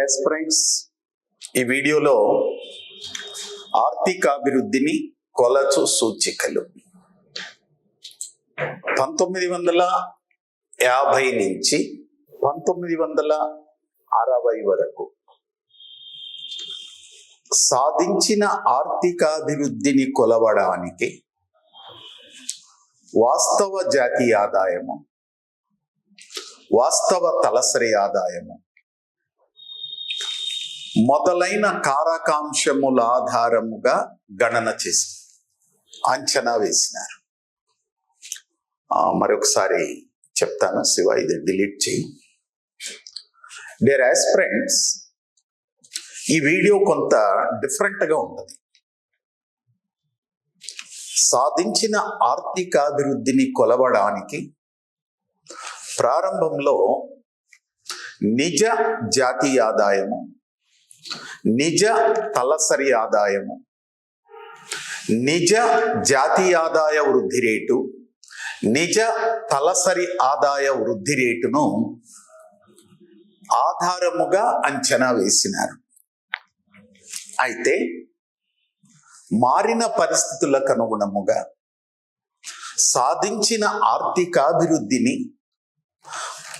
Aspirants, ఈ వీడియోలో ఆర్థికాభివృద్ధిని కొలచు సూచికలు 1950 నుంచి 1960 వరకు సాధించిన ఆర్థికాభివృద్ధిని కొలవడానికి వాస్తవ జాతీయ ఆదాయము, వాస్తవ తలసరి ఆదాయము మొదలైన కారకాంశముల ఆధారముగా గణన చేసి అంచనా వేసినారు. మరొకసారి చెప్తాను, శివ ఇది డిలీట్ చేయి. డియర్ ఆస్పిరెంట్స్, ఈ వీడియో కొంత డిఫరెంట్గా ఉంటుంది. సాధించిన ఆర్థికాభివృద్ధిని కొలవడానికి ప్రారంభంలో నిజ జాతీయ ఆదాయము, నిజ తలసరి ఆదాయము, నిజ జాతీయ ఆదాయ వృద్ధి రేటు, నిజ తలసరి ఆదాయ వృద్ధి రేటును ఆధారముగా అంచనా వేసినారు. అయితే మారిన పరిస్థితులకు అనుగుణముగా సాధించిన ఆర్థికాభివృద్ధిని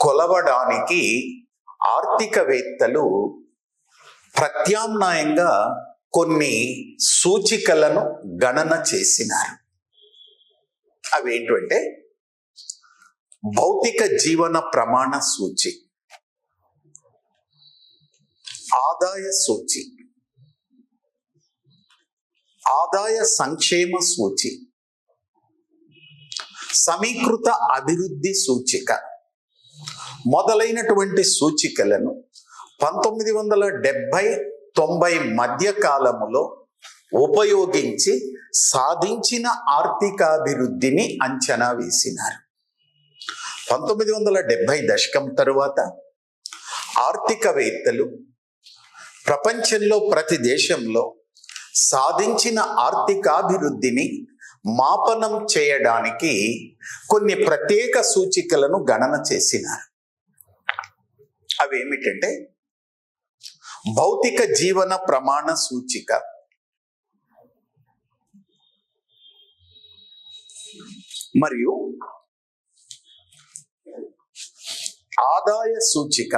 కొలవడానికి ఆర్థికవేత్తలు ప్రత్యామ్నాయంగా కొన్ని సూచికలను గణన చేసినారు. అవేంటంటే భౌతిక జీవన ప్రమాణ సూచి, ఆదాయ సూచి, ఆదాయ సంక్షేమ సూచి, సమీకృత అభివృద్ధి సూచిక మొదలైనటువంటి సూచికలను 1970-90 మధ్య కాలములో ఉపయోగించి సాధించిన ఆర్థికాభివృద్ధిని అంచనా వేసినారు. 1970 దశకం తరువాత ఆర్థికవేత్తలు ప్రపంచంలో ప్రతి దేశంలో సాధించిన ఆర్థికాభివృద్ధిని మాపనం చేయడానికి కొన్ని ప్రత్యేక సూచికలను గణన చేసినారు. అవేమిటంటే భౌతిక జీవన ప్రమాణ సూచిక, మరియు ఆదాయ సూచిక,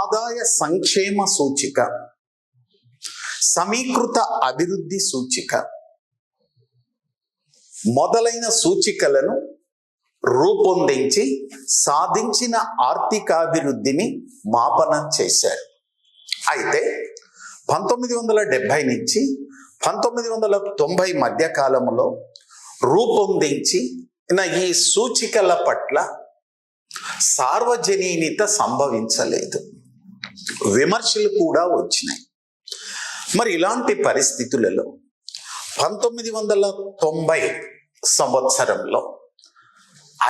ఆదాయ సంక్షేమ సూచిక, సమీకృత అభివృద్ధి సూచిక మొదలైన సూచికలను రూపొందించి సాధించిన ఆర్థికాభివృద్ధిని మాపనం చేశారు. అయితే 1970 నుంచి 1990 మధ్య కాలంలో రూపొందించిన ఈ సూచికల పట్ల సార్వజనీనత సంభవించలేదు, విమర్శలు కూడా వచ్చినాయి. మరి ఇలాంటి పరిస్థితులలో 1990 సంవత్సరంలో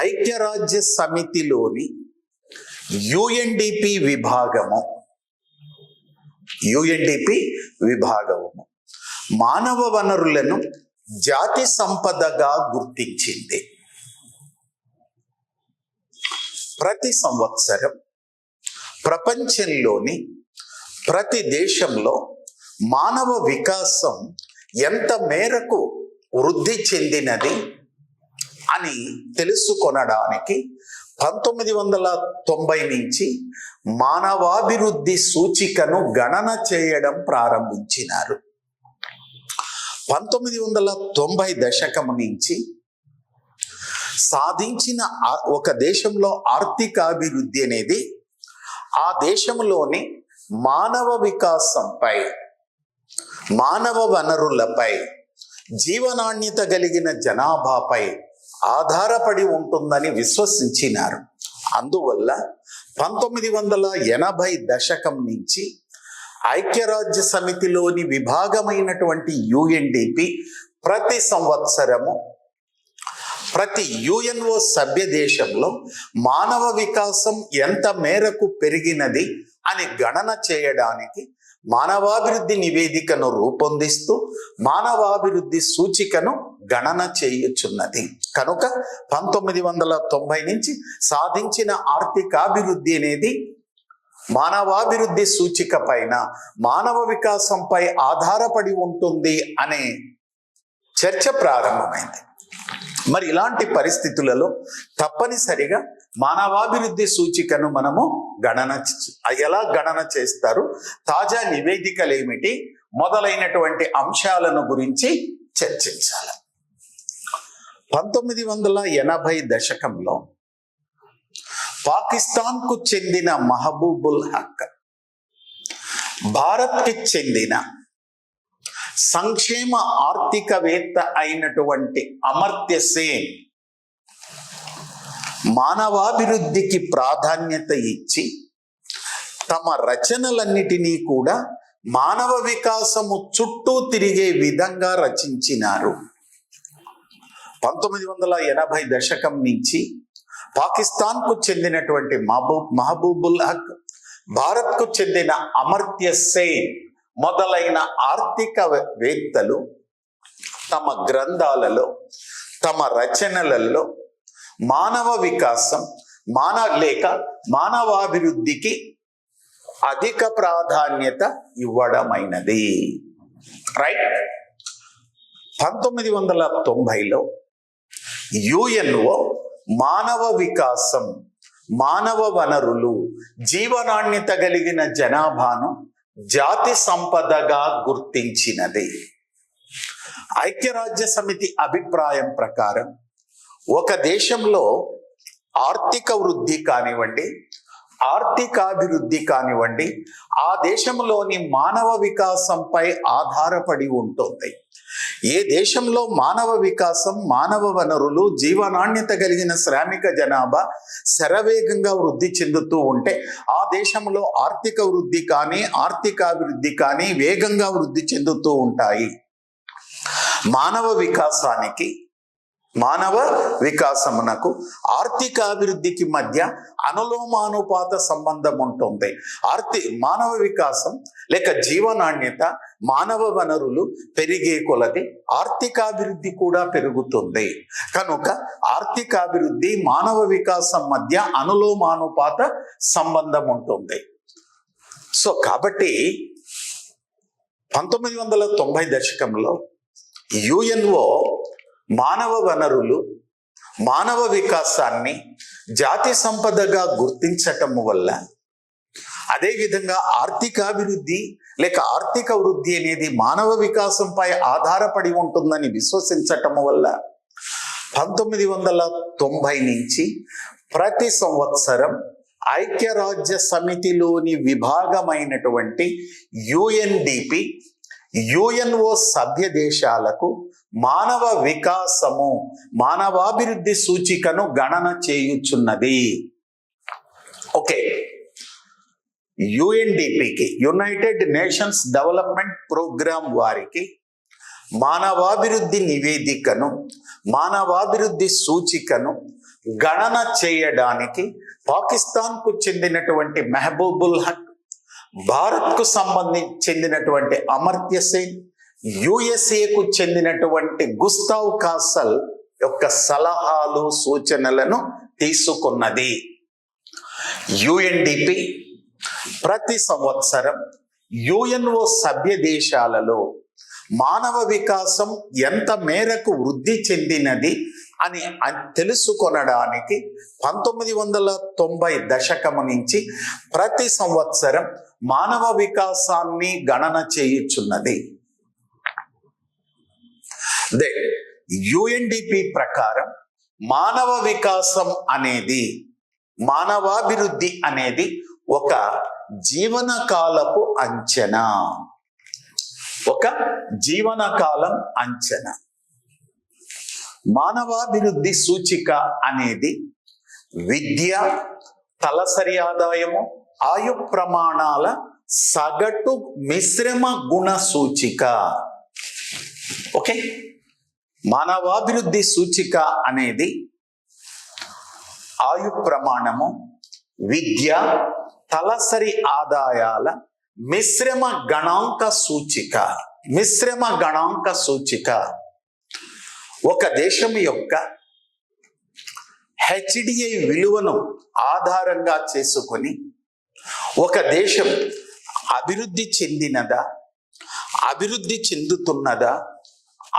ఐక్యరాజ్య సమితిలోని యుఎన్డిపి విభాగము మానవ వనరులను జాతి సంపదగా గుర్తించింది. ప్రతి సంవత్సరం ప్రపంచంలోని ప్రతి దేశంలో మానవ వికాసం ఎంత మేరకు వృద్ధి చెందినది అని తెలుసుకొనడానికి 1990 నుంచి మానవాభివృద్ధి సూచికను గణన చేయడం ప్రారంభించినారు. 1990 దశకం నుంచి సాధించిన ఒక దేశంలో ఆర్థికాభివృద్ధి అనేది ఆ దేశంలోని మానవ వికాసంపై, మానవ వనరులపై, జీవనాణ్యత కలిగిన జనాభాపై ఆధారపడి ఉంటుందని విశ్వసించినారు. అందువల్ల 1980 దశకం నుంచి ఐక్యరాజ్య సమితిలోని విభాగమైనటువంటి యుఎన్డిపి ప్రతి సంవత్సరము ప్రతి యుఎన్ఓ సభ్య దేశంలో మానవ వికాసం ఎంత మేరకు పెరిగినది అని గణన చేయడానికి మానవాభివృద్ధి నివేదికను రూపొందిస్తూ మానవాభివృద్ధి సూచికను గణన చేయుచున్నది. కనుక 1990 నుంచి సాధించిన ఆర్థికాభివృద్ధి అనేది మానవాభివృద్ధి సూచిక పైన, మానవ వికాసంపై ఆధారపడి ఉంటుంది అనే చర్చ ప్రారంభమైంది. మరి ఇలాంటి పరిస్థితులలో తప్పనిసరిగా మానవాభివృద్ధి సూచికను మనము ఎలా గణన చేస్తారు, తాజా నివేదికలు ఏమిటి, మొదలైనటువంటి అంశాలను గురించి చర్చించాలి. 1980 దశకంలో పాకిస్తాన్కు చెందిన మహబూబుల్ హక్, భారత్కి చెందిన సంక్షేమ ఆర్థికవేత్త అయినటువంటి అమర్త్య సేన్ మానవాభివృద్ధికి ప్రాధాన్యత ఇచ్చి తమ రచనలన్నిటినీ కూడా మానవ వికాసము చుట్టూ తిరిగే విధంగా రచించినారు. 1980 దశకం నుంచి పాకిస్తాన్కు చెందినటువంటి మహబూబుల్ హక్, భారత్కు చెందిన అమర్త్య సేన్ మొదలైన ఆర్థికవేత్తలు తమ గ్రంథాలలో, తమ రచనలలో మానవ వికాసం మానవాభివృద్ధికి అధిక ప్రాధాన్యత ఇవ్వడమైనది. రైట్. 1990లో యుఎన్ఓ మానవ వికాసం, మానవ వనరులు, జీవనాణ్యత కలిగిన జనాభాను జాతి సంపదగా గుర్తించినది. ఐక్యరాజ్య సమితి అభిప్రాయం ప్రకారం ఒక దేశంలో ఆర్థిక వృద్ధి కానివ్వండి, ఆర్థికాభివృద్ధి కానివ్వండి, ఆ దేశంలోని మానవ వికాసంపై ఆధారపడి ఉంటుంది. ఏ దేశంలో మానవ వికాసం, మానవ వనరులు, జీవనాణ్యత కలిగిన శ్రామిక జనాభా శరవేగంగా వృద్ధి చెందుతూ ఉంటే ఆ దేశంలో ఆర్థిక వృద్ధి కానీ, ఆర్థికాభివృద్ధి కానీ వేగంగా వృద్ధి చెందుతూ ఉంటాయి. మానవ వికాసమునకు ఆర్థికాభివృద్ధికి మధ్య అనులోమానుపాత సంబంధం ఉంటుంది. మానవ వికాసం లేక జీవనాణ్యత, మానవ వనరులు పెరిగే కొలది ఆర్థికాభివృద్ధి కూడా పెరుగుతుంది. కనుక ఆర్థికాభివృద్ధి, మానవ వికాసం మధ్య అనులోమానుపాత సంబంధం ఉంటుంది. సో కాబట్టి 1990 దశకంలో యుఎన్ఓ మానవ వనరులు, మానవ వికాసాన్ని జాతి సంపదగా గుర్తించటం వల్ల, అదేవిధంగా ఆర్థికాభివృద్ధి లేక ఆర్థిక వృద్ధి అనేది మానవ వికాసంపై ఆధారపడి ఉంటుందని విశ్వసించటం వల్ల 1990 నుంచి ప్రతి సంవత్సరం ఐక్యరాజ్య సమితిలోని విభాగమైనటువంటి యుఎన్డిపి, యుఎన్ఓ సభ్య దేశాలకు మానవ వికాసము, మానవాభివృద్ధి సూచికను గణన చేయుచున్నది. ఓకే. యుఎన్డిపికి, యునైటెడ్ నేషన్స్ డెవలప్మెంట్ ప్రోగ్రామ్ వారికి మానవాభివృద్ధి నివేదికను, మానవాభివృద్ధి సూచికను గణన చేయడానికి పాకిస్తాన్కు చెందినటువంటి మహబూబుల్ హక్, భారత్కు చెందినటువంటి అమర్త్య సేన్, యుఎస్ఏకు చెందినటువంటి గుస్తావ్ కాసల్ యొక్క సలహాలు, సూచనలను తీసుకున్నది. యుఎన్డిపి ప్రతి సంవత్సరం యుఎన్ఓ సభ్య దేశాలలో మానవ వికాసం ఎంత మేరకు వృద్ధి చెందినది అని తెలుసుకొనడానికి 1990 దశకము నుంచి ప్రతి సంవత్సరం మానవ వికాసాన్ని గణన చేయుచున్నది. యుఎన్డిపి ప్రకారం మానవ వికాసం అనేది, మానవాభివృద్ధి అనేది ఒక జీవనకాలపు అంచనా, ఒక జీవనకాలం అంచనా. మానవాభివృద్ధి సూచిక అనేది విద్య, తలసరి ఆదాయము, ఆయు ప్రమాణాల సగటు మిశ్రమ గుణ సూచిక. ఓకే. మానవాభివృద్ధి సూచిక అనేది ఆయు ప్రమాణము, విద్య, తలసరి ఆదాయాల మిశ్రమ గణాంక సూచిక. మిశ్రమ గణాంక సూచిక ఒక దేశం యొక్క హెచ్డిఐ విలువను ఆధారంగా చేసుకొని ఒక దేశం అభివృద్ధి చెందినదా, అభివృద్ధి చెందుతున్నదా,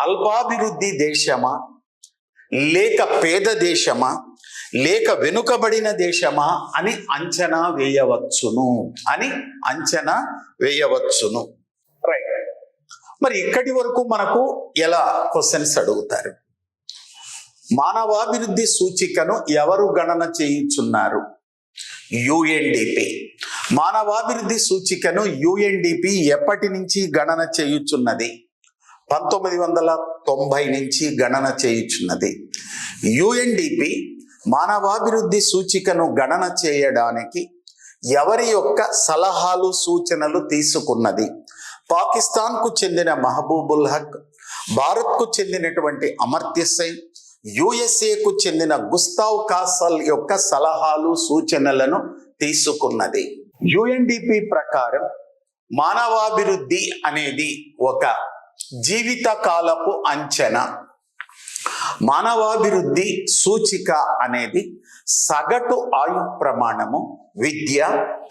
అల్పాభివృద్ధి దేశమా, లేక పేద దేశమా, లేక వెనుకబడిన దేశమా అని అంచనా వేయవచ్చును. రైట్. మరి ఇక్కడి వరకు మనకు ఎలా క్వశ్చన్స్ అడుగుతారు? మానవాభివృద్ధి సూచికను ఎవరు గణన చేయుచున్నారు? యుఎన్డిపి. మానవాభివృద్ధి సూచికను యుఎన్డిపి ఎప్పటి నుంచి గణన చేయుచున్నది? 1990 నుంచి గణన చేయుచున్నది. యుఎన్డిపి మానవాభివృద్ధి సూచికను గణన చేయడానికి ఎవరి యొక్క సలహాలు సూచనలు తీసుకున్నది? పాకిస్తాన్కు చెందిన మహబూబుల్ హక్, భారత్కు చెందినటువంటి అమర్త్య సేన్, యుఎస్ఏకు చెందిన గుస్తావ్ కాసల్ యొక్క సలహాలు సూచనలను తీసుకున్నది. యుఎన్డిపి ప్రకారం మానవాభివృద్ధి అనేది ఒక జీవిత కాలపు అంచనా. మానవాభివృద్ధి సూచిక అనేది సగటు ఆయు ప్రమాణము, విద్య,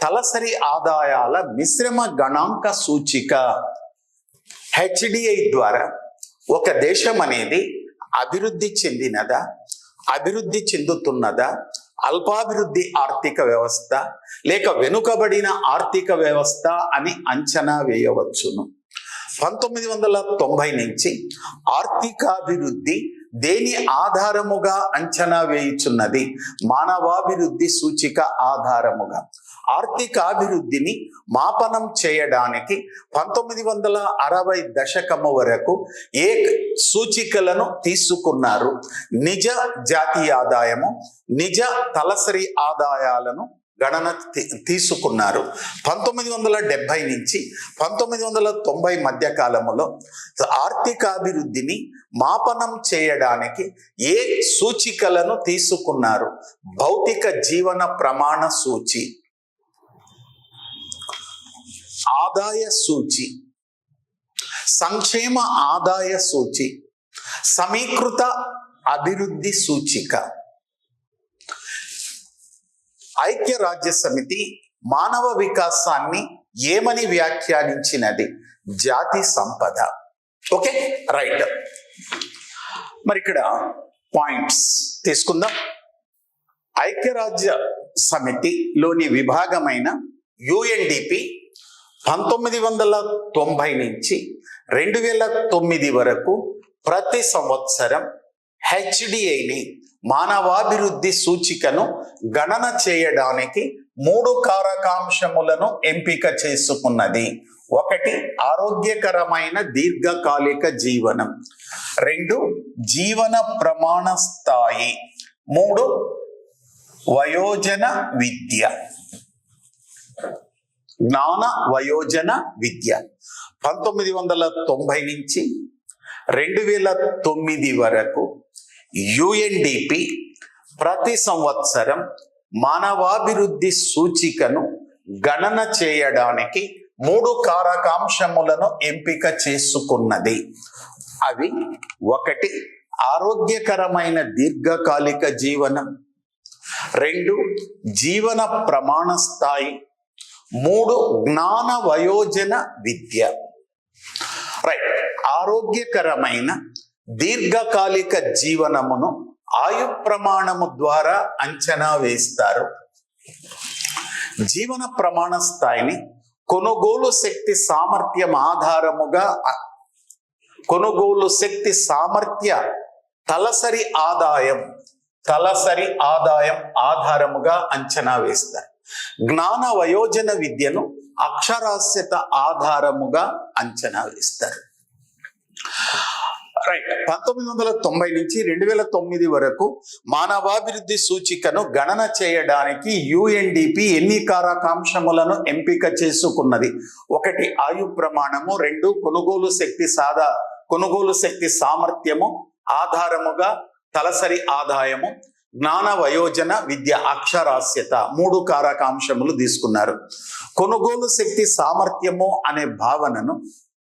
తలసరి ఆదాయాల మిశ్రమ గణాంక సూచిక. హెచ్డిఐ ద్వారా ఒక దేశం అనేది అభివృద్ధి చెందినదా, అభివృద్ధి చెందుతున్నదా, అల్పాభివృద్ధి ఆర్థిక వ్యవస్థ, లేక వెనుకబడిన ఆర్థిక వ్యవస్థ అని అంచనా వేయవచ్చును. 1990 నుంచి ఆర్థికాభివృద్ధి దేని ఆధారముగా అంచనా వేయుచున్నది? మానవాభివృద్ధి సూచిక ఆధారముగా. ఆర్థికాభివృద్ధిని మాపనం చేయడానికి 1960 దశకము వరకు ఏ సూచికలను తీసుకున్నారు? నిజ జాతీయ ఆదాయము, నిజ తలసరి ఆదాయాలను గణన తీసుకున్నారు. 1970 నుంచి 1990 మధ్య కాలములో ఆర్థికాభివృద్ధిని మాపనం చేయడానికి ఏ సూచికలను తీసుకున్నారు? భౌతిక జీవన ప్రమాణ సూచి, ఆదాయ సూచి, సంక్షేమ ఆదాయ సూచి, సమీకృత అభివృద్ధి సూచిక. ఐక్యరాజ్య సమితి మానవ వికాసాన్ని ఏమని వ్యాఖ్యానించినది? జాతి సంపద. Okay, right. మరి ఇక్కడ పాయింట్స్ తీసుకుందాం. ఐక్యరాజ్య సమితిలోని విభాగమైన యుఎన్డిపి 1990 నుంచి 2009 వరకు ప్రతి సంవత్సరం హెచ్డిఐని మానవాభివృద్ధి సూచికను గణన చేయడానికి 3 కారకాంశములను ఎంపిక చేసుకున్నది. 1 ఆరోగ్యకరమైన దీర్ఘకాలిక జీవనం, 2 జీవన ప్రమాణ స్థాయి, 3 వయోజన విద్య, జ్ఞాన వయోజన విద్య. 1990 నుంచి 2009 వరకు యుఎన్డిపి ప్రతి సంవత్సరం మానవాభివృద్ధి సూచికను గణన చేయడానికి 3 కారకాంశములను ఎంపిక చేసుకున్నది. అవి 1 ఆరోగ్యకరమైన దీర్ఘకాలిక జీవనం, 2 జీవన ప్రమాణ స్థాయి, 3 జ్ఞాన వయోజన విద్య. రైట్. ఆరోగ్యకరమైన దీర్ఘకాలిక జీవనమును ఆయు ప్రమాణము ద్వారా అంచనా వేస్తారు. జీవన ప్రమాణ స్థాయిని కొనుగోలు శక్తి సామర్థ్యం ఆధారముగా, కొనుగోలు శక్తి సామర్థ్య తలసరి ఆదాయం ఆధారముగా అంచనా వేస్తారు. జ్ఞాన వయోజన విద్యను అక్షరాస్యత ఆధారముగా అంచనా వేస్తారు. రైట్. 1990 నుంచి 2009 వరకు మానవాభివృద్ధి సూచికను గణన చేయడానికి యుఎన్డిపి ఎన్ని కారకాంశములను ఎంపిక చేసుకున్నది? 1 ఆయు ప్రమాణము, 2 కొనుగోలు శక్తి సామర్థ్యము ఆధారముగా తలసరి ఆదాయము, జ్ఞాన వయోజన విద్య అక్షరాస్యత 3 కారకాంశములు తీసుకున్నారు. కొనుగోలు శక్తి సామర్థ్యము అనే భావనను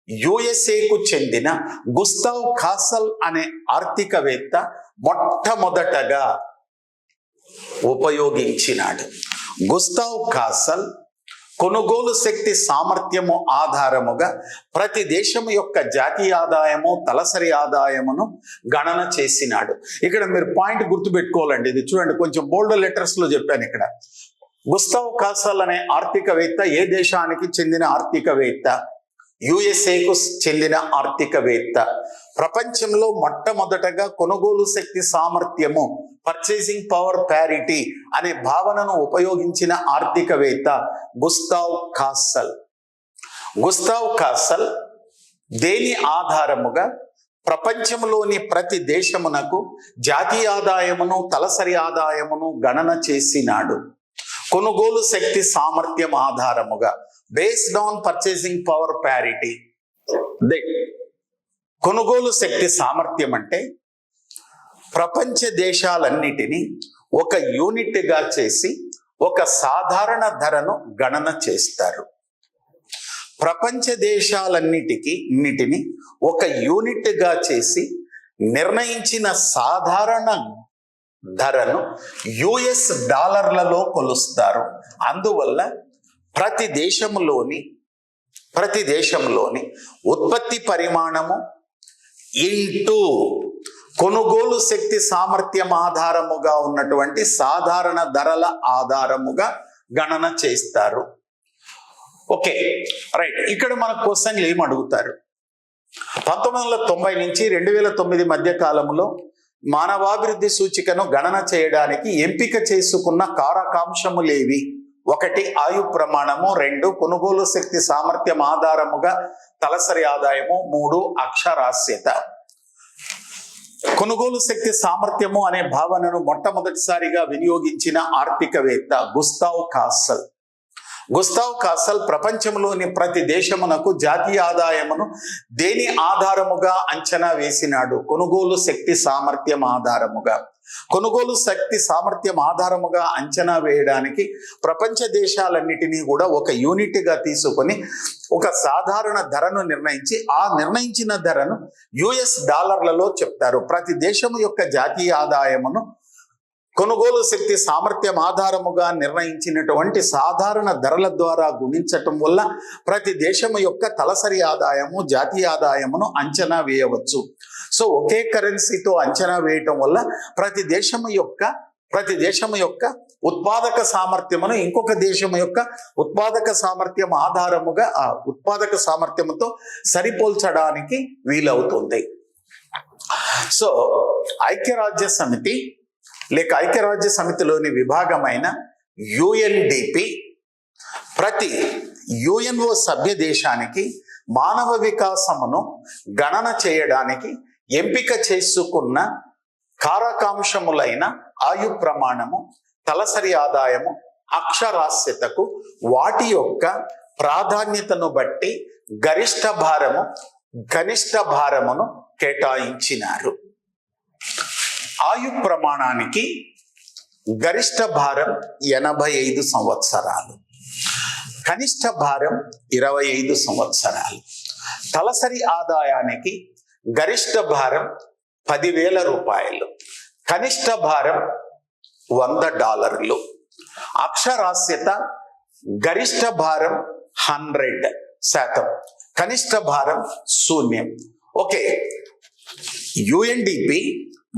యుఎస్ఏకు చెందిన గుస్తావ్ కాసల్ అనే ఆర్థికవేత్త మొట్టమొదటగా ఉపయోగించినాడు. గుస్తావ్ కాసల్ కొనుగోలు శక్తి సామర్థ్యము ఆధారముగా ప్రతి దేశము యొక్క జాతీయ ఆదాయము తలసరి ఆదాయమును గణన చేసినాడు. ఇక్కడ మీరు పాయింట్ గుర్తుపెట్టుకోవాలండి. ఇది చూడండి, కొంచెం బోల్డ్ లెటర్స్ లో చెప్పాను. ఇక్కడ గుస్తావ్ కాసల్ అనే ఆర్థికవేత్త ఏ దేశానికి చెందిన ఆర్థికవేత్త? యుఎస్ఏకు చెందిన ఆర్థికవేత్త. ప్రపంచంలో మొట్టమొదటగా కొనుగోలు శక్తి సామర్థ్యము పర్చేసింగ్ పవర్ ప్యారిటీ అనే భావనను ఉపయోగించిన ఆర్థికవేత్త గుస్తావ్ కాసల్. గుస్తావ్ కాసల్ దేని ఆధారముగా ప్రపంచంలోని ప్రతి దేశమునకు జాతీయ ఆదాయమును తలసరి ఆదాయమును గణన చేసినాడు? కొనుగోలు శక్తి సామర్థ్యం ఆధారముగా, based on purchasing power parity. కొనుగోలు శక్తి సామర్థ్యం అంటే ప్రపంచ దేశాలన్నిటినీ ఒక యూనిట్గా చేసి ఒక సాధారణ ధరను గణన చేస్తారు. ప్రపంచ దేశాలన్నిటిని ఒక యూనిట్గా చేసి నిర్ణయించిన సాధారణ ధరను యుఎస్ డాలర్లలో కొలుస్తారు. అందువల్ల ప్రతి దేశంలోని ఉత్పత్తి పరిమాణము ఇంటూ కొనుగోలు శక్తి సామర్థ్యం ఆధారముగా ఉన్నటువంటి సాధారణ ధరల ఆధారముగా గణన చేస్తారు. Okay, right. ఇక్కడ మన క్వశ్చన్లు ఏం అడుగుతారు? 1990 నుంచి 2009 మధ్య కాలంలో మానవాభివృద్ధి సూచికను గణన చేయడానికి ఎంపిక చేసుకున్న కారకాంశములేవి? 1 ఆయు ప్రమాణము, 2 కొనుగోలు శక్తి సామర్థ్యం ఆధారముగా తలసరి ఆదాయము, 3 అక్షరాస్యత. కొనుగోలు శక్తి సామర్థ్యము అనే భావనను మొట్టమొదటిసారిగా వినియోగించిన ఆర్థికవేత్త గుస్తావ్ కాసల్. గుస్తావ్ కాసల్ ప్రపంచంలోని ప్రతి దేశమునకు జాతీయ ఆదాయమును దేని ఆధారముగా అంచనా వేసినాడు? కొనుగోలు శక్తి సామర్థ్యం ఆధారముగా. కొనుగోలు శక్తి సామర్థ్యం ఆధారముగా అంచనా వేయడానికి ప్రపంచ దేశాలన్నిటినీ కూడా ఒక యూనిట్గా తీసుకొని ఒక సాధారణ ధరను నిర్ణయించి ఆ నిర్ణయించిన ధరను యుఎస్ డాలర్లలో చెప్తారు. ప్రతి దేశము యొక్క జాతీయ ఆదాయమును కొనుగోలు శక్తి సామర్థ్యం ఆధారముగా నిర్ణయించినటువంటి సాధారణ ధరల ద్వారా గుణించటం వల్ల ప్రతి దేశము యొక్క తలసరి ఆదాయము జాతీయ ఆదాయమును అంచనా వేయవచ్చు. సో ఒకే కరెన్సీతో అంచనా వేయటం వల్ల ప్రతి దేశము యొక్క ఉత్పాదక సామర్థ్యమును ఇంకొక దేశం యొక్క ఉత్పాదక సామర్థ్యం ఆధారముగా ఆ ఉత్పాదక సామర్థ్యముతో సరిపోల్చడానికి వీలవుతుంది. సో ఐక్యరాజ్య సమితిలోని విభాగమైన యుఎన్డిపి ప్రతి యుఎన్ఓ సభ్య దేశానికి మానవ వికాసమును గణన చేయడానికి ఎంపిక చేసుకున్న కారకాంశములైన ఆయు ప్రమాణము, తలసరి ఆదాయము, అక్షరాస్యతకు వాటి యొక్క ప్రాధాన్యతను బట్టి గరిష్ట భారము, కనిష్ట భారమును కేటాయించినారు. ఆయు ప్రమాణానికి గరిష్ట భారం 85 సంవత్సరాలు, కనిష్ట భారం 25 సంవత్సరాలు. తలసరి ఆదాయానికి గరిష్ట భారం $10,000, కనిష్ట భారం $100. అక్షరాస్యత గరిష్ట భారం 100%, కనిష్ట భారం 0. ఓకే, యుఎన్డిపి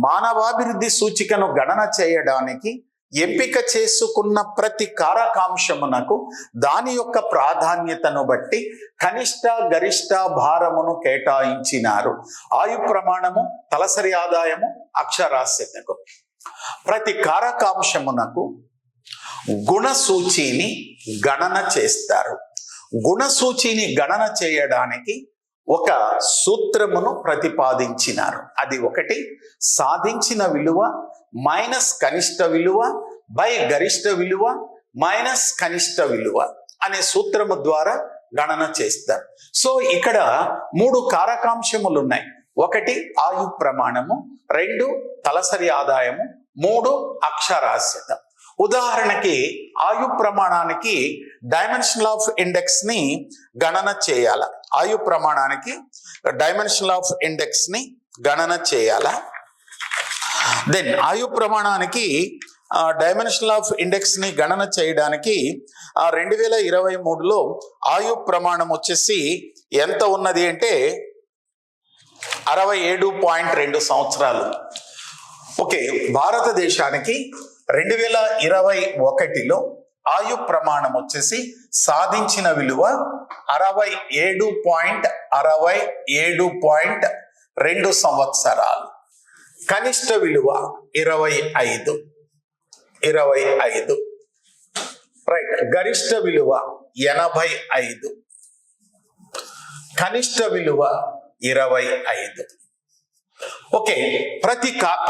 మానవాభివృద్ధి సూచికను గణన చేయడానికి ఎంపిక చేసుకున్న ప్రతి కారకాంశమునకు దాని యొక్క ప్రాధాన్యతను బట్టి కనిష్ట గరిష్ట భారమును కేటాయించినారు. ఆయు ప్రమాణము, తలసరి ఆదాయము, అక్షరాస్యతకు. ప్రతి కారకాంశమునకు గుణసూచిని గణన చేస్తారు. గుణసూచిని గణన చేయడానికి ఒక సూత్రమును ప్రతిపాదించినారు. అది 1 సాధించిన విలువ మైనస్ కనిష్ట విలువ బై గరిష్ట విలువ మైనస్ కనిష్ట విలువ అనే సూత్రము ద్వారా గణన చేస్తారు. సో ఇక్కడ 3 కారకాంశములు ఉన్నాయి. 1 ఆయు ప్రమాణము, 2 తలసరి ఆదాయము, 3 అక్షరాస్యత. ఉదాహరణకి ఆయు ప్రమాణానికి డైమెన్షన్ ఆఫ్ ఇండెక్స్ ని గణన చేయాల. ఆయు ప్రమాణానికి డైమెన్షన్ ఆఫ్ ఇండెక్స్ ని గణన చేయాల. దెన్ ఆయు ప్రమాణానికి డైమెన్షనల్ ఆఫ్ ఇండెక్స్ ని గణన చేయడానికి 2023లో ఆయు ప్రమాణం వచ్చేసి ఎంత ఉన్నది అంటే 67.2 సంవత్సరాలు. ఓకే, భారతదేశానికి 2021లో ఆయు ప్రమాణం వచ్చేసి సాధించిన విలువ 67.2 సంవత్సరాలు. కనిష్ట విలువ 25. రైట్. గరిష్ట విలువ 85. కనిష్ట విలువ 25. ఓకే,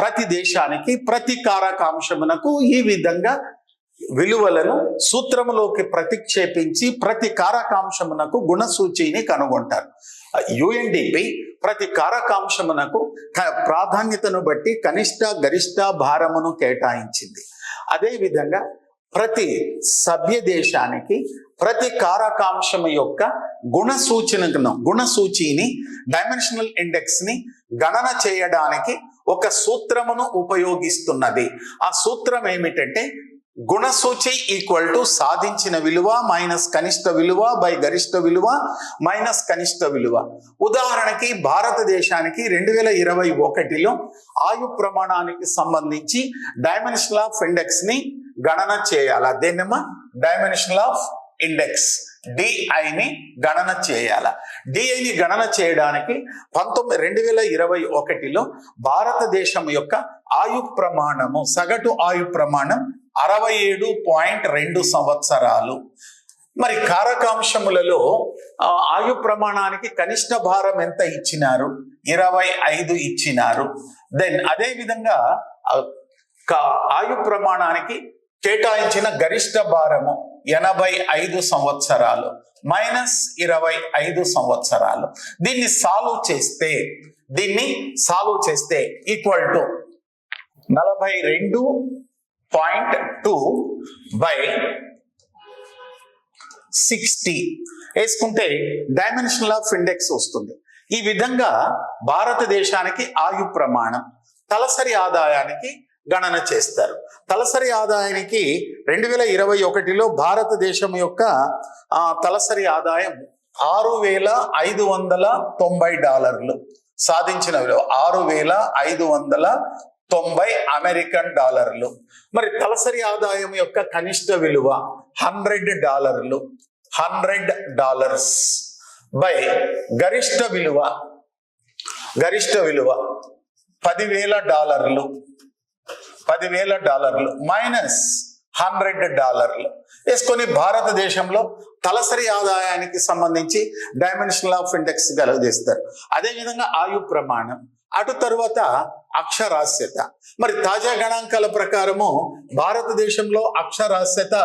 ప్రతి దేశానికి ప్రతి కారకాంశమునకు ఈ విధంగా విలువలను సూత్రములోకి ప్రతిక్షేపించి ప్రతి కారకాంశమునకు గుణసూచిని కనుగొంటారు. యుఎన్డిపి ప్రతి కారకాంశమునకు ప్రాధాన్యతను బట్టి కనిష్ట గరిష్ట భారమును కేటాయించింది. అదేవిధంగా ప్రతి సభ్య దేశానికి ప్రతి కారకాంశం యొక్క గుణసూచిని డైమెన్షనల్ ఇండెక్స్ ని గణన చేయడానికి ఒక సూత్రమును ఉపయోగిస్తున్నది. ఆ సూత్రం ఏమిటంటే గుణసూచి ఈక్వల్ టు సాధించిన విలువ మైనస్ కనిష్ట విలువ బై గరిష్ట విలువ మైనస్ కనిష్ట విలువ. ఉదాహరణకి భారతదేశానికి 2021లో ఆయు ప్రమాణానికి సంబంధించి డైమెన్షనల్ ఆఫ్ ఇండెక్స్ ని గణన చేయాలి. అదేనమ్మా డైమెన్షనల్ ఆఫ్ ఇండెక్స్ డిఐని గణన చేయాల. డిఐని గణన చేయడానికి 2021లో భారతదేశం యొక్క ఆయు ప్రమాణము సగటు ఆయు ప్రమాణం 67.2 సంవత్సరాలు. మరి కారకాంశములలో ఆయు ప్రమాణానికి కనిష్ట భారం ఎంత ఇచ్చినారు? 25 ఇచ్చినారు. దెన్ అదే విధంగా ఆయు ప్రమాణానికి కేటాయించిన గరిష్ట భారము 85 సంవత్సరాలు మైనస్ 25 సంవత్సరాలు. దీన్ని సాల్వ్ చేస్తే ఈక్వల్ టు 42.2 బై 60 వేసుకుంటే డైమెన్షనల్ ఆఫ్ ఇండెక్స్ వస్తుంది. ఈ విధంగా భారతదేశానికి ఆయు ప్రమాణం తలసరి ఆదాయానికి గణన చేస్తారు. తలసరి ఆదాయానికి 2021లో భారతదేశం యొక్క తలసరి ఆదాయం $6,590 సాధించిన విలువ $6,590 అమెరికన్ డాలర్లు. మరి తలసరి ఆదాయం యొక్క కనిష్ట విలువ $100 బై గరిష్ట విలువ $10,000 మైనస్ $100 వేసుకొని భారతదేశంలో తలసరి ఆదాయానికి సంబంధించి డైమెన్షనల్ ఆఫ్ ఇండెక్స్ కలుగజేస్తారు. అదేవిధంగా ఆయు ప్రమాణం, అటు తరువాత అక్షరాస్యత. మరి తాజా గణాంకాల ప్రకారము భారతదేశంలో అక్షరాస్యత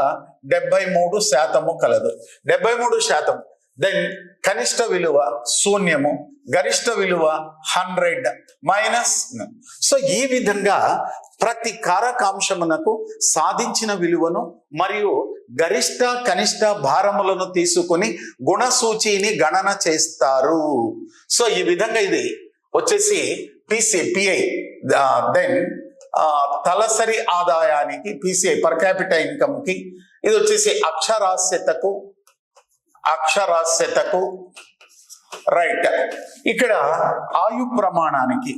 73% కలదు. 73%. దెన్ కనిష్ట విలువ 0, గరిష్ట విలువ 100 మైనస్. సో ఈ విధంగా ప్రతి కారకాంశమునకు సాధించిన విలువను మరియు గరిష్ట కనిష్ట భారములను తీసుకొని గుణసూచిని గణన చేస్తారు. సో ఈ విధంగా ఇది వచ్చేసి పిఐ. దెన్ తలసరి ఆదాయానికి పిసిఐ పర్ క్యాపిటల్ ఇన్కమ్ కి ఇది వచ్చేసి అక్షరాస్యతకు రైట్. ఇక్కడ ఆయు ప్రమాణానికి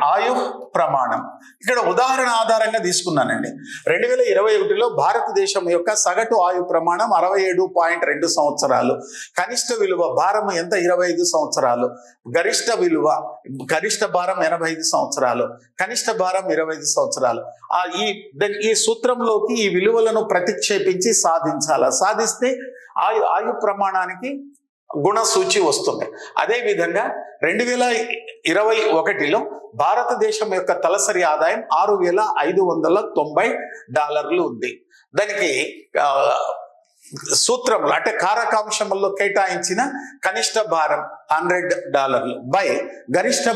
ఆయు ప్రమాణం ఇక్కడ ఉదాహరణ ఆధారంగా తీసుకున్నానండి. 2021లో భారతదేశం యొక్క సగటు ఆయు ప్రమాణం 67.2 సంవత్సరాలు. కనిష్ట విలువ భారం ఎంత? 25 సంవత్సరాలు. గరిష్ట భారం 85 సంవత్సరాలు. కనిష్ట భారం 25 సంవత్సరాలు. ఈ సూత్రంలోకి ఈ విలువలను ప్రతిక్షేపించి సాధిస్తే ఆయు ప్రమాణానికి గుణసూచి వస్తుంది. అదే విధంగా 2021లో భారతదేశం యొక్క తలసరి ఆదాయం $6,590 ఉంది. దానికి సూత్రంలో అంటే కారకాంశంలో కేటాయించిన కనిష్ట భారం $100 బై గరిష్ట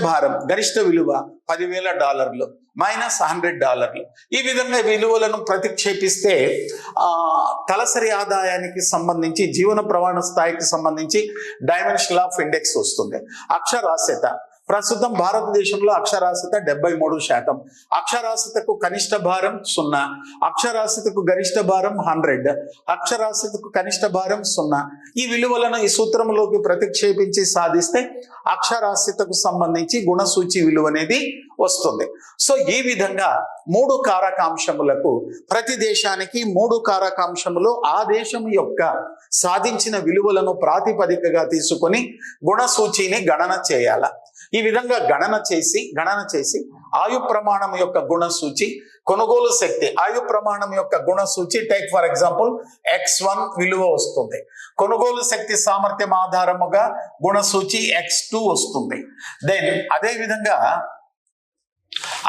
విలువ $10,000 మైనస్ $100. ఈ విధంగా విలువలను ప్రతిక్షేపిస్తే తలసరి ఆదాయానికి సంబంధించి జీవన ప్రమాణ స్థాయికి సంబంధించి డైమెన్షనల్ ఆఫ్ ఇండెక్స్ వస్తుంది. అక్షరాస్యత ప్రస్తుతం భారతదేశంలో అక్షరాస్యత 73%. అక్షరాస్యతకు కనిష్ట భారం 0, అక్షరాస్యతకు గరిష్ట భారం 100, అక్షరాస్యతకు కనిష్ట భారం 0. ఈ విలువలను ఈ సూత్రంలోకి ప్రతిక్షేపించి సాధిస్తే అక్షరాస్యతకు సంబంధించి గుణసూచి విలువ అనేది వస్తుంది. సో ఈ విధంగా 3 కారకాంశములకు, ప్రతి దేశానికి 3 కారకాంశములు ఆ దేశం యొక్క సాధించిన విలువలను ప్రాతిపదికగా తీసుకొని గుణసూచిని గణన చేయాల. ఈ విధంగా గణన చేసి ఆయు ప్రమాణం యొక్క గుణసూచి, కొనుగోలు శక్తి ఆయు ప్రమాణం యొక్క గుణసూచి, టేక్ ఫర్ ఎగ్జాంపుల్ X1 విలువ వస్తుంది. కొనుగోలు శక్తి సామర్థ్యం ఆధారముగా గుణసూచి X2 వస్తుంది. దెన్ అదే విధంగా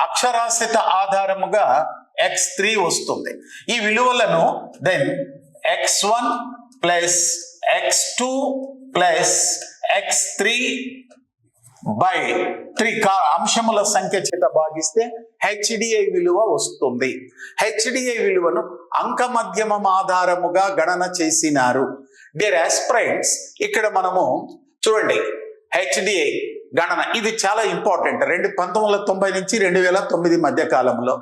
అక్షరాస్యత ఆధారముగా X3 వస్తుంది. ఈ విలువలను then X1 plus X2 plus X3 by 3 అంశముల సంఖ్య చేత భాగిస్తే HDI విలువ వస్తుంది. HDI విలువను అంక మధ్యమం ఆధారముగా గణన చేసినారు. డియర్ ఆస్పిరెంట్స్, ఇక్కడ మనము చూడండి HDI గణన ఇది చాలా ఇంపార్టెంట్. 1990 నుంచి 2009 మధ్య కాలంలో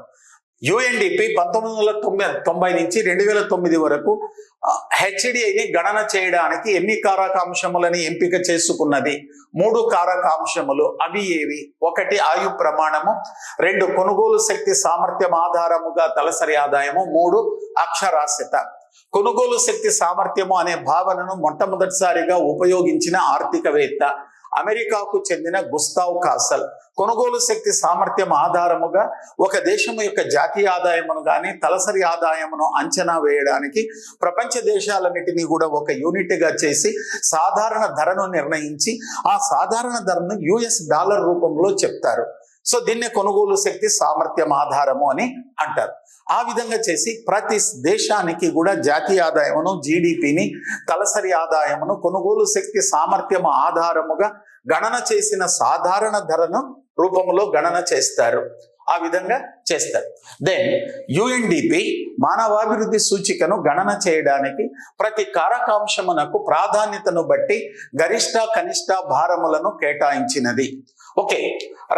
UNDP 1990 నుంచి 2009 వరకు HDIని గణన చేయడానికి ఎన్ని కారకాంశములని ఎంపిక చేసుకున్నది? 3 కారకాంశములు. అవి ఏవి? 1 ఆయు ప్రమాణము, 2 కొనుగోలు శక్తి సామర్థ్యం ఆధారముగా తలసరి ఆదాయము, 3 అక్షరాస్యత. కొనుగోలు శక్తి సామర్థ్యము అనే భావనను మొట్టమొదటిసారిగా ఉపయోగించిన ఆర్థికవేత్త అమెరికాకు చెందిన గుస్తావ్ కాసల్. కొనుగోలు శక్తి సామర్థ్యం ఆధారముగా ఒక దేశము యొక్క జాతీయ ఆదాయమును కానీ తలసరి ఆదాయమును అంచనా వేయడానికి ప్రపంచ దేశాలన్నిటినీ కూడా ఒక యూనిట్ గా చేసి సాధారణ ధరను నిర్ణయించి ఆ సాధారణ ధరను US$ రూపంలో చెప్తారు. సో దీన్నే కొనుగోలు శక్తి సామర్థ్యం ఆధారము అని అంటారు. ఆ విధంగా చేసి ప్రతి దేశానికి కూడా జాతీయ ఆదాయమును, GDPని, తలసరి ఆదాయమును కొనుగోలు శక్తి సామర్థ్యం ఆధారముగా గణన చేసిన సాధారణ ధరను రూపంలో గణన చేస్తారు. ఆ విధంగా చేస్తారు. దెన్ UNDP మానవాభివృద్ధి సూచికను గణన చేయడానికి ప్రతి కారకాంశమునకు ప్రాధాన్యతను బట్టి గరిష్ట కనిష్ట భారములను కేటాయించినది. Okay,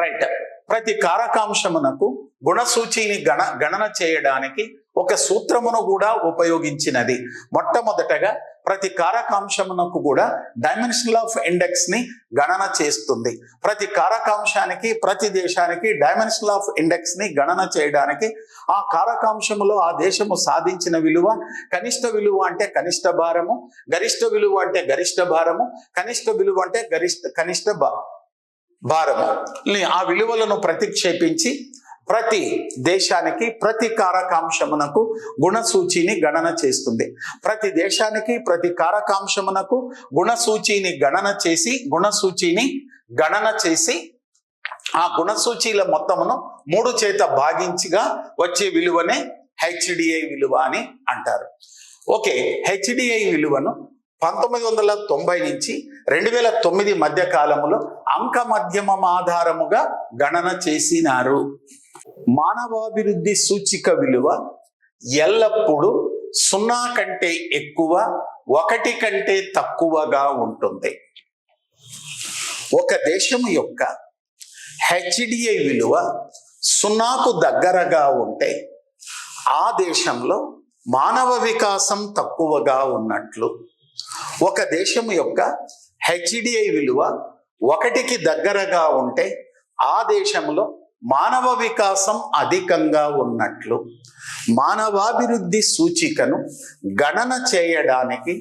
right. ప్రతి కారకాంశమునకు గుణసూచిని గణన చేయడానికి ఒక సూత్రమును కూడా ఉపయోగించినది. మొట్టమొదటగా ప్రతి కారకాంశమునకు కూడా డైమెన్షన్ ఆఫ్ ఇండెక్స్ ని గణన చేస్తుంది. ప్రతి కారకాంశానికి, ప్రతి దేశానికి డైమెన్షన్ ఆఫ్ ఇండెక్స్ ని గణన చేయడానికి ఆ కారకాంశములో ఆ దేశము సాధించిన విలువ, కనిష్ట విలువ అంటే కనిష్ట భారము, గరిష్ట విలువ అంటే గరిష్ట భారము, కనిష్ట విలువ అంటే కనిష్ట భారము, ఆ విలువలను ప్రతిక్షేపించి ప్రతి దేశానికి, ప్రతి కారకాంశమునకు గుణసూచిని గణన చేస్తుంది. ప్రతి దేశానికి, ప్రతి కారకాంశమునకు గుణసూచిని గణన చేసి ఆ గుణసూచీల మొత్తమును 3 చేత భాగించిగా వచ్చే విలువనే HDI విలువ అని అంటారు. ఓకే, HDI విలువను 1990 నుంచి 2009 మధ్య కాలంలో అంక మధ్యమం ఆధారముగా గణన చేసినారు. మానవాభివృద్ధి సూచిక విలువ ఎల్లప్పుడూ 0 కంటే ఎక్కువ, 1 కంటే తక్కువగా ఉంటుంది. ఒక దేశం యొక్క HDI విలువ 0కు దగ్గరగా ఉంటే ఆ దేశంలో మానవ వికాసం తక్కువగా ఉన్నట్లు. ఒక దేశం యొక్క HDI విలువ 1కి దగ్గరగా ఉంటే ఆ దేశంలో మానవ వికాసం అధికంగా ఉన్నట్లు. మానవాభివృద్ధి సూచికను గణన చేయడానికి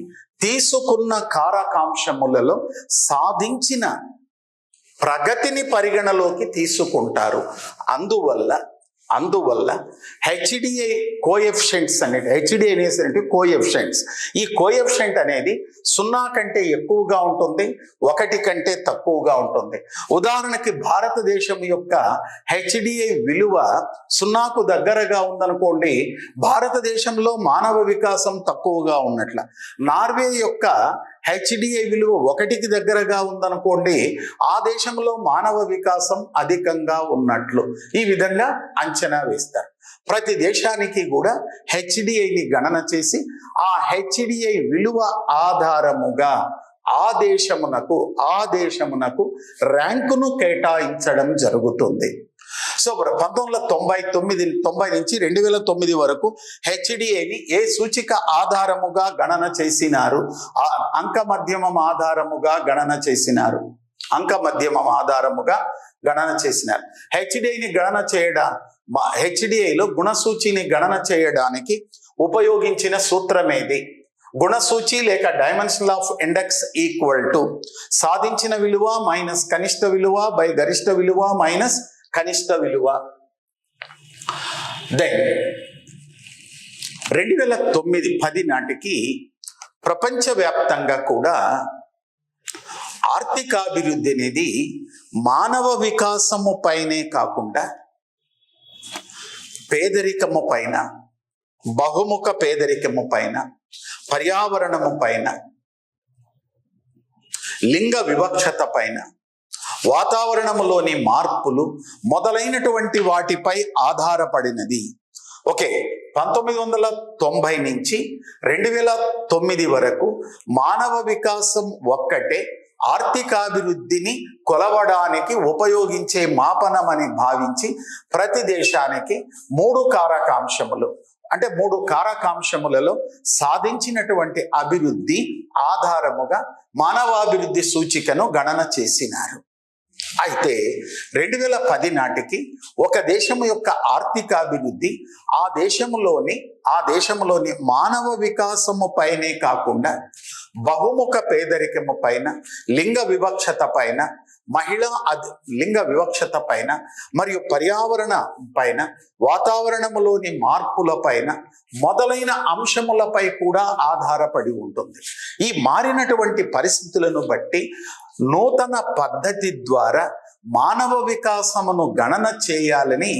తీసుకున్న కారకాంశములలో సాధించిన ప్రగతిని పరిగణలోకి తీసుకుంటారు. అందువల్ల HDI కోఎఫిషియెంట్స్ అనేది, HDI అనేది కోఎఫిషియెంట్స్. ఈ కోఎఫిషియెంట్ అనేది 0 కంటే ఎక్కువగా ఉంటుంది, 1 కంటే తక్కువగా ఉంటుంది. ఉదాహరణకి భారతదేశం యొక్క HDI విలువ 0కు దగ్గరగా ఉందనుకోండి, భారతదేశంలో మానవ వికాసం తక్కువగా ఉన్నట్ల. నార్వే యొక్క HDI విలువ 1కి దగ్గరగా ఉందనుకోండి, ఆ దేశంలో మానవ వికాసం అధికంగా ఉన్నట్లు. ఈ విధంగా అంచనా వేస్తారు. ప్రతి దేశానికి కూడా HDIని గణన చేసి ఆ HDI విలువ ఆధారముగా ఆ దేశమునకు ర్యాంకును కేటాయించడం జరుగుతుంది. సో 1990 నుంచి 2009 వరకు హెచ్డిఏని ఏ సూచిక ఆధారముగా గణన చేసినారు? అంక మధ్యమం ఆధారముగా గణన చేసినారు. హెచ్డిఐలో గుణసూచిని గణన చేయడానికి ఉపయోగించిన సూత్రమేది? గుణసూచి లేక dimension of index equal to సాధించిన విలువ మైనస్ కనిష్ట విలువ బై గరిష్ట విలువ మైనస్ కనిష్ట విలువ. దెన్ 2009-10 నాటికి ప్రపంచవ్యాప్తంగా కూడా ఆర్థికాభివృద్ధి అనేది మానవ వికాసము పైనే కాకుండా పేదరికము పైన, బహుముఖ పేదరికము పైన, పర్యావరణము పైన, లింగ వివక్షత పైన, వాతావరణములోని మార్పులు మొదలైనటువంటి వాటిపై ఆధారపడినది. ఓకే, 1990 నుంచి 2009 వరకు మానవ వికాసం ఒక్కటే ఆర్థికాభివృద్ధిని కొలవడానికి ఉపయోగించే మాపనమని భావించి ప్రతి దేశానికి 3 కారకాంశములు, అంటే 3 కారకాంశములలో సాధించినటువంటి అభివృద్ధి ఆధారముగా మానవాభివృద్ధి సూచికను గణన చేసినారు. అయితే 2010 నాటికి ఒక దేశము యొక్క ఆర్థికాభివృద్ధి ఆ దేశములోని మానవ వికాసము పైనే కాకుండా బహుముఖ పేదరికము పైన, లింగ వివక్షత పైన, లింగ వివక్షత పైన మరియు పర్యావరణ పైన, వాతావరణములోని మార్పుల పైన మొదలైన అంశములపై కూడా ఆధారపడి ఉంటుంది. ఈ మారినటువంటి పరిస్థితులను బట్టి నూతన పద్ధతి ద్వారా మానవ వికాసమును గణన చేయాలని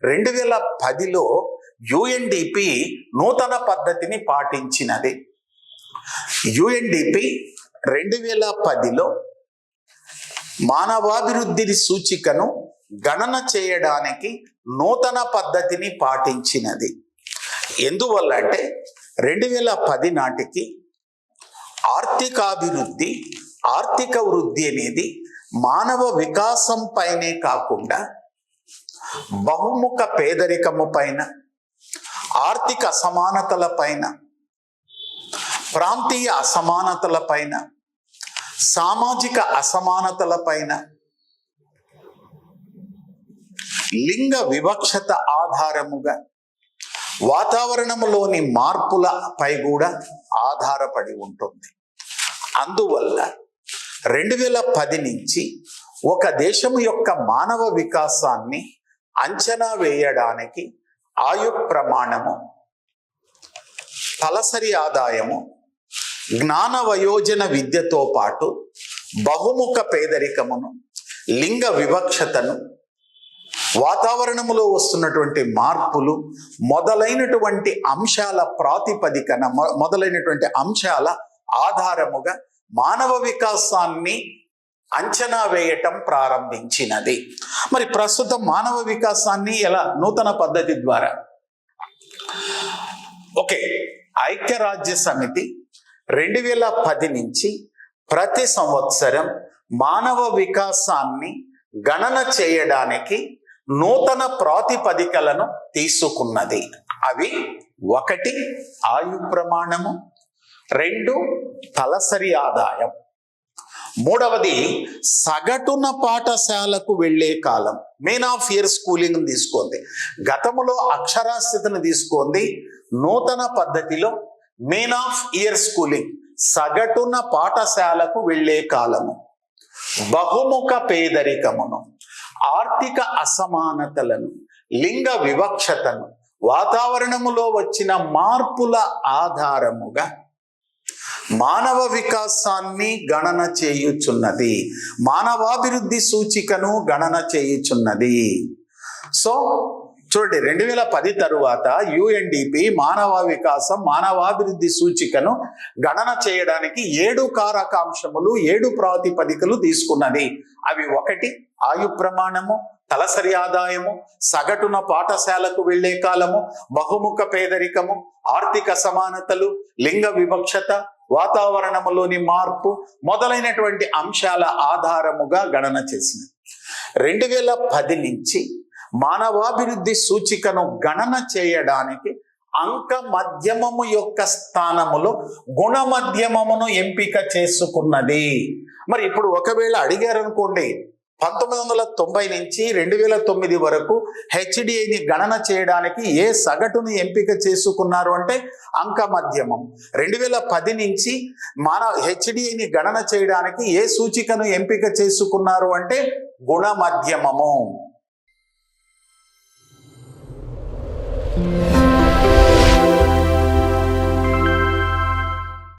2010లో UNDP నూతన పద్ధతిని పాటించినది. UNDP 2010లో మానవాభివృద్ధి సూచికను గణన చేయడానికి నూతన పద్ధతిని పాటించినది. ఎందువల్ల అంటే 2010 నాటికి ఆర్థిక వృద్ధి అనేది మానవ వికాసం పైనే కాకుండా బహుముఖ పేదరికము పైన, ఆర్థిక అసమానతల పైన, ప్రాంతీయ అసమానతల పైన, సామాజిక అసమానతల పైన, లింగ వివక్షత ఆధారముగా వాతావరణంలోని మార్పులపై కూడా ఆధారపడి ఉంటుంది. అందువల్ల 2010 నుంచి ఒక దేశము యొక్క మానవ వికాసాన్ని అంచనా వేయడానికి ఆయు ప్రమాణము, తలసరి ఆదాయము, జ్ఞాన వయోజన విద్యతో పాటు బహుముఖ పేదరికమును, లింగ వివక్షతను, వాతావరణములో వస్తున్నటువంటి మార్పులు మొదలైనటువంటి అంశాల ప్రాతిపదికన, మొదలైనటువంటి అంశాల ఆధారముగా మానవ వికాసాన్ని అంచనా వేయటం ప్రారంభించినది. మరి ప్రస్తుతం మానవ వికాసాన్ని ఎలా? నూతన పద్ధతి ద్వారా. ఓకే, ఐక్యరాజ్య సమితి 2010 నుంచి ప్రతి సంవత్సరం మానవ వికాసాన్ని గణన చేయడానికి నూతన ప్రాతిపదికలను తీసుకున్నది. అవి 1 ఆయు ప్రమాణము, 2 తలసరి ఆదాయం, 3వది సగటున పాఠశాలకు వెళ్ళే కాలం, మీన్ ఆఫ్ ఇయర్ స్కూలింగ్ తీసుకోండి. గతములో అక్షరాస్యతను తీసుకోండి, నూతన పద్ధతిలో మీన్ ఆఫ్ ఇయర్ స్కూలింగ్, సగటున పాఠశాలకు వెళ్ళే కాలము, బహుముఖ పేదరికమును, ఆర్థిక అసమానతలను, లింగ వివక్షతను, వాతావరణములో వచ్చిన మార్పుల ఆధారముగా మానవ వికాసాన్ని గణన చేయుచున్నది, మానవాభివృద్ధి సూచికను గణన చేయుచున్నది. సో చూడండి, 2010 తరువాత UNDP మానవ వికాసం, మానవాభివృద్ధి సూచికను గణన చేయడానికి 7 కారకాంశములు, 7 ప్రాతిపదికలు తీసుకున్నది. అవి 1 ఆయు ప్రమాణము, తలసరి ఆదాయము, సగటున పాఠశాలకు వెళ్లే కాలము, బహుముఖ పేదరికము, ఆర్థిక సమానతలు, లింగ వివక్షత, వాతావరణంలోని మార్పు మొదలైనటువంటి అంశాల ఆధారముగా గణన చేసింది. 2010 నుంచి మానవాభివృద్ధి సూచికను గణన చేయడానికి అంక మధ్యమము యొక్క స్థానములో గుణ మధ్యమమును ఎంపిక చేసుకున్నది. మరి ఇప్పుడు ఒకవేళ అడిగారు అనుకోండి, 1990 నుంచి 2009 వరకు హెచ్డిఐని గణన చేయడానికి ఏ సగటును ఎంపిక చేసుకున్నారు అంటే అంక మధ్యమం. 2010 నుంచి హెచ్డిఐని గణన చేయడానికి ఏ సూచికను ఎంపిక చేసుకున్నారు అంటే గుణ మధ్యమము.